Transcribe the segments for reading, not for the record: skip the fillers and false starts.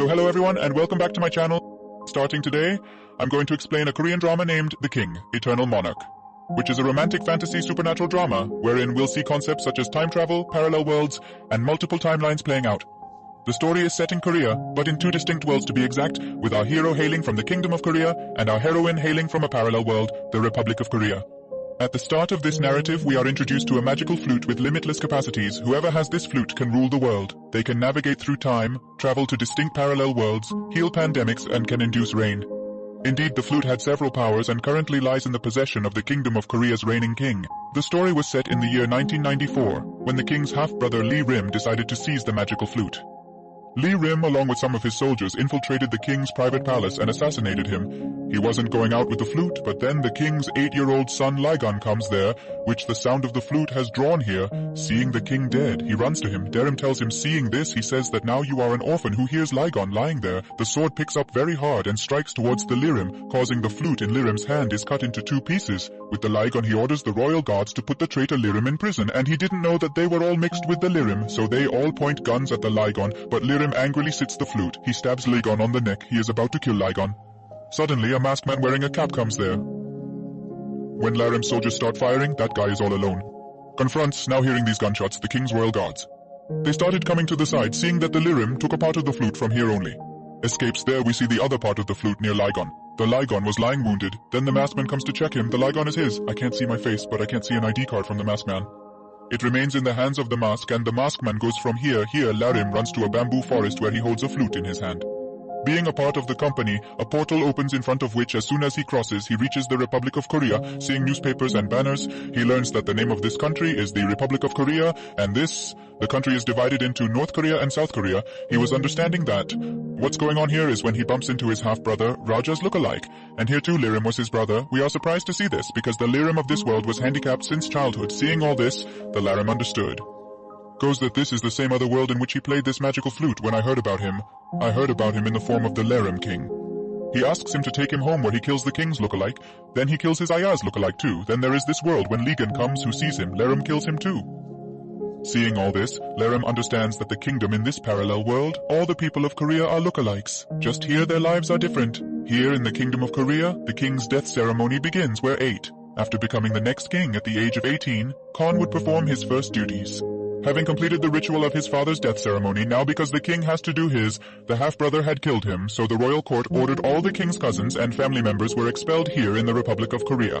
So hello everyone and welcome back to my channel. Starting today, I'm going to explain a Korean drama named The King, Eternal Monarch, which is a romantic fantasy supernatural drama wherein we'll see concepts such as time travel, parallel worlds, and multiple timelines playing out. The story is set in Korea, but in two distinct worlds to be exact, with our hero hailing from the Kingdom of Korea and our heroine hailing from a parallel world, the Republic of Korea. At the start of this narrative, we are introduced to a magical flute with limitless capacities. Whoever has this flute can rule the world. They can navigate through time, travel to distinct parallel worlds, heal pandemics, and can induce rain. Indeed, the flute had several powers and currently lies in the possession of the Kingdom of Korea's reigning king. The story was set in the year 1994, when the king's half-brother Lee Rim decided to seize the magical flute. Lee Rim, along with some of his soldiers, infiltrated the king's private palace and assassinated him. He wasn't going out with the flute, but then the king's 8-year-old son Ligon comes there, which the sound of the flute has drawn here. Seeing the king dead, he runs to him. Darim tells him, seeing this, he says that now you are an orphan who hears Ligon lying there. The sword picks up very hard and strikes towards the Lirim, causing the flute in Lirim's hand is cut into 2 pieces. With the Ligon, he orders the royal guards to put the traitor Lirim in prison, and he didn't know that they were all mixed with the Lirim, so they all point guns at the Ligon, but Lirim angrily sits the flute. He stabs Ligon on the neck. He is about to kill Ligon. Suddenly, a masked man wearing a cap comes there. When Larim's soldiers start firing, that guy is all alone. Confronts, now hearing these gunshots, the king's royal guards. They started coming to the side, seeing that the Lirim took a part of the flute from here only. Escapes there, we see the other part of the flute near Ligon. The Ligon was lying wounded. Then the masked man comes to check him. The Ligon is his. I can't see my face, but I can't see an ID card from the masked man. It remains in the hands of the mask, and the masked man goes from here. Larim runs to a bamboo forest where he holds a flute in his hand. Being a part of the company, a portal opens in front of which as soon as he crosses, he reaches the Republic of Korea. Seeing newspapers and banners, he learns that the name of this country is the Republic of Korea, and the country is divided into North Korea and South Korea. He was understanding that. What's going on here is when he bumps into his half-brother, Raja's look-alike. And here too Lirim was his brother. We are surprised to see this, because the Lirim of this world was handicapped since childhood. Seeing all this, the Larim understood. Goes that this is the same other world in which he played this magical flute. When I heard about him in the form of the Larim king. He asks him to take him home where he kills the king's lookalike. Then he kills his Aya's lookalike too. Then there is this world when Ligon comes who sees him. Larim kills him too. Seeing all this, Larim understands that the kingdom in this parallel world, all the people of Korea are lookalikes. Just here their lives are different. Here in the Kingdom of Korea, the king's death ceremony begins where after becoming the next king at the age of 18, Khan would perform his first duties. Having completed the ritual of his father's death ceremony, now because the king has to do his, the half-brother had killed him, so the royal court ordered all the king's cousins and family members were expelled here in the Republic of Korea.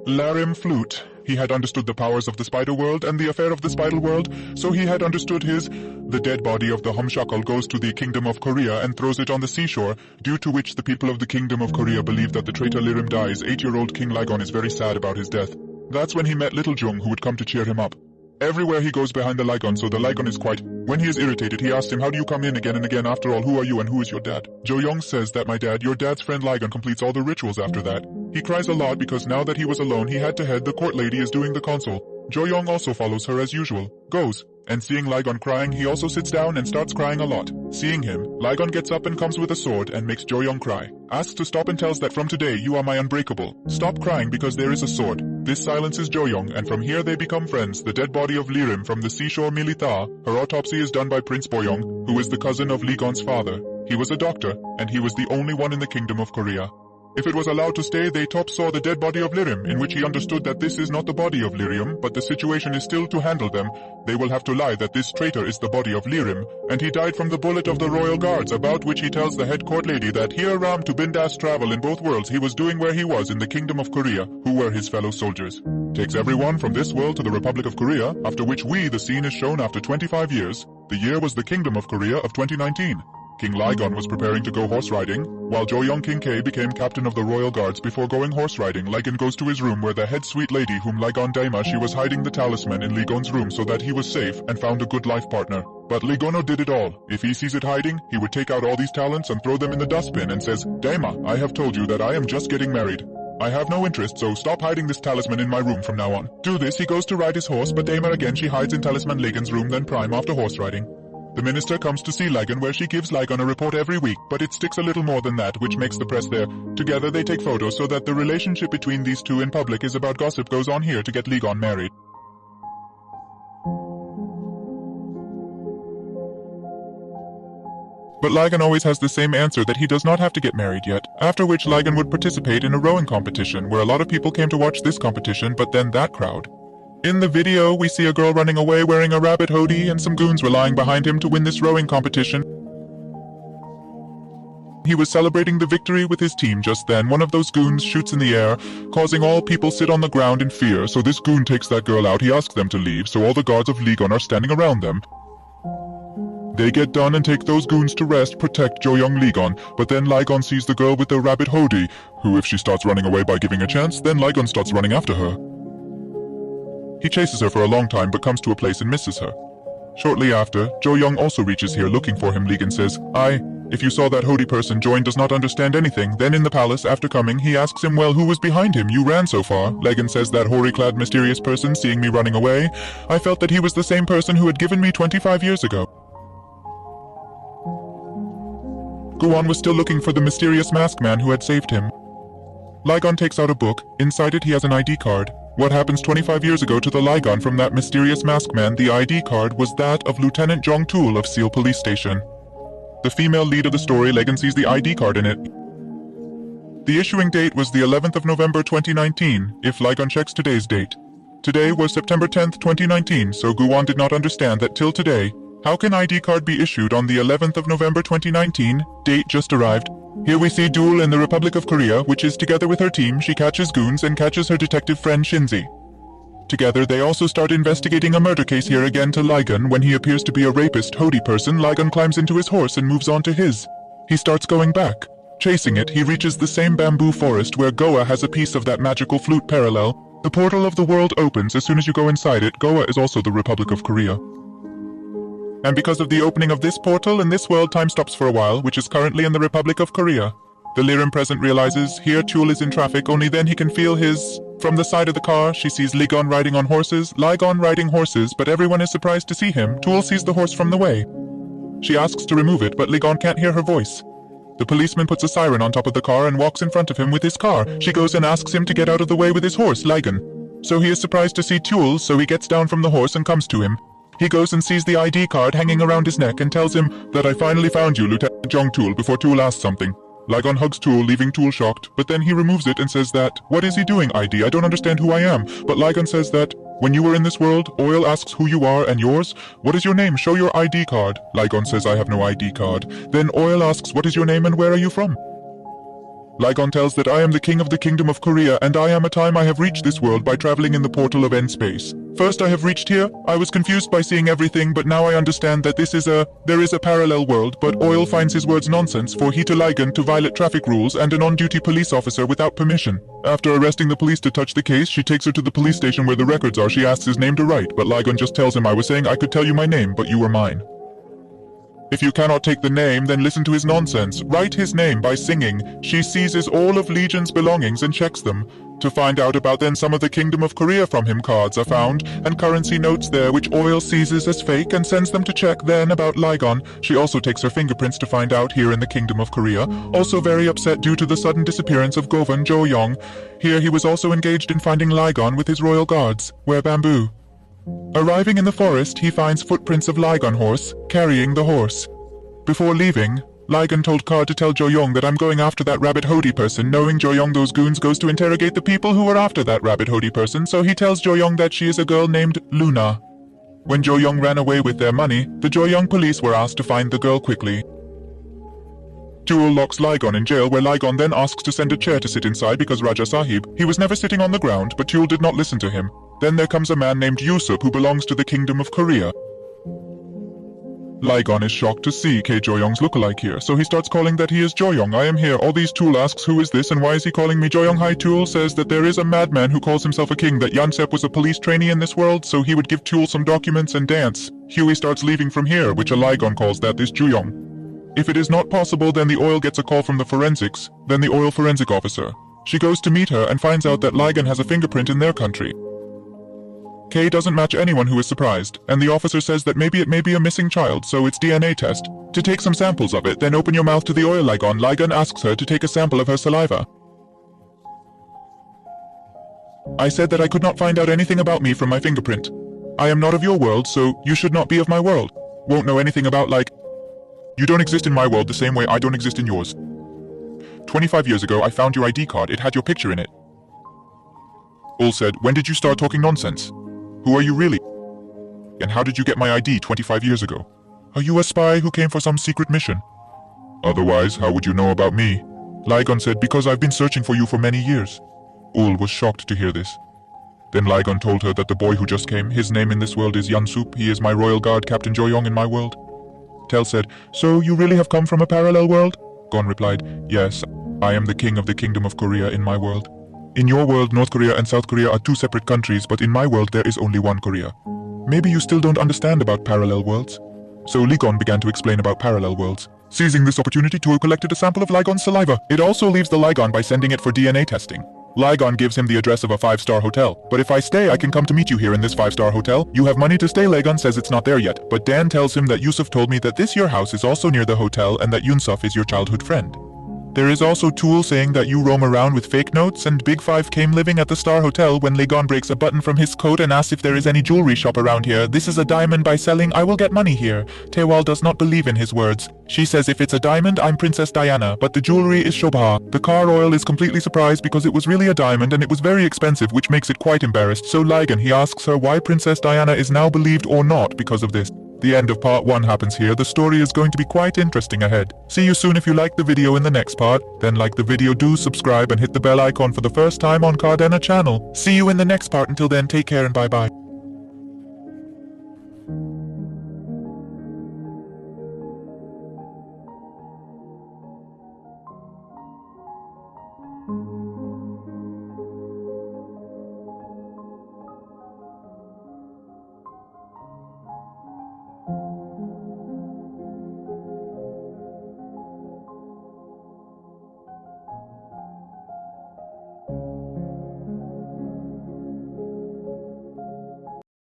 Larim flute. He had understood the powers of the spider world and the affair of the spider world, so he had understood the dead body of the Humshakal goes to the Kingdom of Korea and throws it on the seashore, due to which the people of the Kingdom of Korea believe that the traitor Lirim dies. 8-year-old King Ligon is very sad about his death. That's when he met Little Jung, who would come to cheer him up. Everywhere he goes behind the Ligon, so the Ligon is quiet. When he is irritated, he asks him, how do you come in again and again? After all, who are you and who is your dad? Jo Young says that my dad, your dad's friend Ligon, completes all the rituals after that. He cries a lot because now that he was alone, he had to head. The court lady is doing the console. Jo Young also follows her as usual. Goes. And seeing Ligon crying, he also sits down and starts crying a lot. Seeing him, Ligon gets up and comes with a sword and makes Jo Young cry. Asks to stop and tells that from today you are my unbreakable. Stop crying because there is a sword. This silences Jo Young, and from here they become friends. The dead body of Lirim from the seashore Milita, her autopsy is done by Prince Boyong, who is the cousin of Ligon's father. He was a doctor, and he was the only one in the Kingdom of Korea. If it was allowed to stay, they saw the dead body of Lirim, in which he understood that this is not the body of Lirim, but the situation is still to handle them. They will have to lie that this traitor is the body of Lirim, and he died from the bullet of the royal guards, about which he tells the head court lady that here Ram to bindas travel in both worlds he was doing where he was in the Kingdom of Korea, who were his fellow soldiers. Takes everyone from this world to the Republic of Korea, after which the scene is shown after 25 years. The year was the Kingdom of Korea of 2019. King Ligon was preparing to go horse riding, while Jo Young King K became captain of the royal guards before going horse riding. Ligon goes to his room where the head sweet lady whom Ligon Daima she was hiding the talisman in Ligon's room so that he was safe and found a good life partner. But Ligono did it all. If he sees it hiding, he would take out all these talents and throw them in the dustbin and says, Daima, I have told you that I am just getting married. I have no interest, so stop hiding this talisman in my room from now on. Do this, he goes to ride his horse, but Daima again she hides in talisman Ligon's room then prime after horse riding. The minister comes to see Ligon where she gives Ligon a report every week, but it sticks a little more than that, which makes the press there. Together they take photos so that the relationship between these two in public is about gossip goes on here to get Ligon married. But Ligon always has the same answer that he does not have to get married yet, after which Ligon would participate in a rowing competition where a lot of people came to watch this competition, but then that crowd. In the video, we see a girl running away wearing a rabbit hoodie and some goons were lying behind him to win this rowing competition. He was celebrating the victory with his team. Just then, one of those goons shoots in the air, causing all people sit on the ground in fear. So this goon takes that girl out, he asks them to leave, so all the guards of Ligon are standing around them. They get done and take those goons to rest, protect Jo-young Ligon, but then Ligon sees the girl with the rabbit hoodie, who if she starts running away by giving a chance, then Ligon starts running after her. He chases her for a long time but comes to a place and misses her. Shortly after, Jo-young also reaches here looking for him. Ligon says, if you saw that hoodie person, Join does not understand anything. Then in the palace, after coming, he asks him, well, who was behind him? You ran so far. Ligon says that hoary-clad mysterious person seeing me running away. I felt that he was the same person who had given me 25 years ago. Guan was still looking for the mysterious masked man who had saved him. Ligon takes out a book. Inside it he has an ID card. What happens 25 years ago to the Ligon from that mysterious masked man? The ID card was that of Lieutenant Jong Tul of Seal Police Station. The female lead of the story, Ligon, sees the ID card in it. The issuing date was the 11th of November 2019, if Ligon checks today's date. Today was September 10th, 2019, so Guan did not understand that till today. How can ID card be issued on the 11th of November 2019? Date just arrived. Here we see Dul in the Republic of Korea, which is together with her team. She catches goons and catches her detective friend Shinzi. Together they also start investigating a murder case here again to Ligon. When he appears to be a rapist hoodie person, Ligon climbs into his horse and moves on to his. He starts going back. Chasing it, he reaches the same bamboo forest where Goa has a piece of that magical flute parallel. The portal of the world opens as soon as you go inside it. Goa is also the Republic of Korea. And because of the opening of this portal in this world, time stops for a while, which is currently in the Republic of Korea. The Lirim present realizes here Tul is in traffic, only then he can feel his... From the side of the car, she sees Ligon riding on horses, Ligon riding horses, but everyone is surprised to see him. Tul sees the horse from the way. She asks to remove it, but Ligon can't hear her voice. The policeman puts a siren on top of the car and walks in front of him with his car. She goes and asks him to get out of the way with his horse, Ligon. So he is surprised to see Tul, so he gets down from the horse and comes to him. He goes and sees the ID card hanging around his neck and tells him that I finally found you, Lieutenant Jong Tul, before Tul asks something. Ligon hugs Tul, leaving Tul shocked, but then he removes it and says that, what is he doing, ID? I don't understand who I am. But Ligon says that, when you were in this world, Oil asks who you are and yours. What is your name? Show your ID card. Ligon says I have no ID card. Then Oil asks what is your name and where are you from? Ligon tells that I am the king of the kingdom of Korea and I am a time I have reached this world by traveling in the portal of end space. First I have reached here, I was confused by seeing everything, but now I understand that there is a parallel world, but Oil finds his words nonsense for he to Ligon to violate traffic rules and an on-duty police officer without permission. After arresting the police to touch the case, she takes her to the police station where the records are. She asks his name to write, but Ligon just tells him I was saying I could tell you my name, but you were mine. If you cannot take the name, then listen to his nonsense. Write his name by singing. She seizes all of Legion's belongings and checks them. To find out about then some of the Kingdom of Korea from him cards are found, and currency notes there which Oil seizes as fake and sends them to check then about Ligon. She also takes her fingerprints to find out here in the Kingdom of Korea. Also very upset due to the sudden disappearance of Govan Jo-young. Here he was also engaged in finding Ligon with his royal guards. Wear bamboo. Arriving in the forest, he finds footprints of Ligon horse, carrying the horse. Before leaving, Ligon told Card to tell Jo-young that I'm going after that rabbit hoodie person. Knowing Jo-young, those goons goes to interrogate the people who were after that rabbit hoodie person, so he tells Jo-young that she is a girl named Luna. When Jo-young ran away with their money, the Jo-young police were asked to find the girl quickly. Tul locks Ligon in jail, where Ligon then asks to send a chair to sit inside because Raja Sahib. He was never sitting on the ground, but Tul did not listen to him. Then there comes a man named Yusuf who belongs to the Kingdom of Korea. Ligon is shocked to see Jo-young's lookalike here, so he starts calling that he is Jo-young. I am here. All these Tul asks who is this and why is he calling me Jo-young? Hi. Tul says that there is a madman who calls himself a king, that Yansep was a police trainee in this world, so he would give Tul some documents and dance. Huey starts leaving from here, which a Ligon calls that this Jo-young. If it is not possible, then the Oil gets a call from the forensics, then the Oil forensic officer. She goes to meet her and finds out that Ligon has a fingerprint in their country. K doesn't match anyone who is surprised, and the officer says that maybe it may be a missing child, so it's DNA test. To take some samples of it, then open your mouth to the Oil Ligon. Ligon asks her to take a sample of her saliva. I said that I could not find out anything about me from my fingerprint. I am not of your world, so you should not be of my world. Won't know anything about You don't exist in my world the same way I don't exist in yours. 25 years ago, I found your ID card. It had your picture in it. All said, when did you start talking nonsense? Who are you really? And how did you get my ID 25 years ago? Are you a spy who came for some secret mission? Otherwise, how would you know about me? Ligon said, because I've been searching for you for many years. Ul was shocked to hear this. Then Ligon told her that the boy who just came, his name in this world is Yansup. He is my royal guard, Captain Joyong, in my world. Tel said, so you really have come from a parallel world? Gon replied, yes, I am the king of the kingdom of Korea in my world. In your world, North Korea and South Korea are two separate countries, but in my world there is only one Korea. Maybe you still don't understand about parallel worlds? So Ligon began to explain about parallel worlds. Seizing this opportunity, Tool collected a sample of Ligon's saliva. It also leaves the Ligon by sending it for DNA testing. Ligon gives him the address of a 5-star hotel. But if I stay, I can come to meet you here in this 5-star hotel. You have money to stay. Ligon says it's not there yet. But Dan tells him that Yusuf told me that this your house is also near the hotel and that Yunsuf is your childhood friend. There is also Tool saying that you roam around with fake notes, and Big Five came living at the Star Hotel when Ligon breaks a button from his coat and asks if there is any jewelry shop around here. This is a diamond by selling, I will get money here. Tewal does not believe in his words. She says if it's a diamond, I'm Princess Diana, but the jewelry is Shobha. The car oil is completely surprised because it was really a diamond and it was very expensive, which makes it quite embarrassed. So Ligon, he asks her why Princess Diana is now believed or not because of this. The end of part 1 happens here. The story is going to be quite interesting ahead. See you soon. If you like the video in the next part, then like the video, do subscribe and hit the bell icon for the first time on Kdrama channel. See you in the next part. Until then, take care and bye bye.